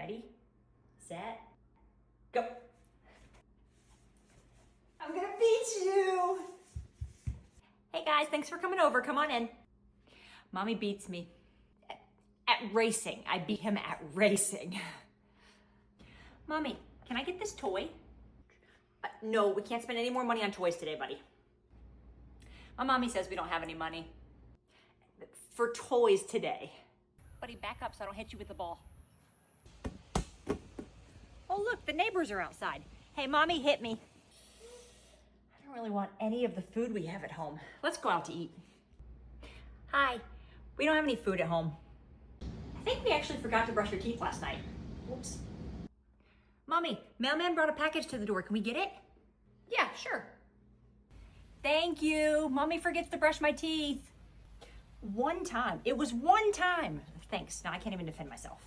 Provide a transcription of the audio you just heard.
Ready, set, go. I'm gonna beat you. Hey guys, thanks for coming over. Come on in. Mommy beats me at racing. I beat him at racing. Mommy, can I get this toy? No, we can't spend any more money on toys today, buddy. My mommy says we don't have any money for toys today. Buddy, back up so I don't hit you with the ball. Oh, look, the neighbors are outside. Hey, Mommy hit me. I don't really want any of the food we have at home. Let's go out to eat. Hi, we don't have any food at home. I think we actually forgot to brush your teeth last night. Whoops. Mommy, mailman brought a package to the door. Can we get it? Yeah, sure. Thank you. Mommy forgets to brush my teeth. One time. It was one time. Thanks. Now I can't even defend myself.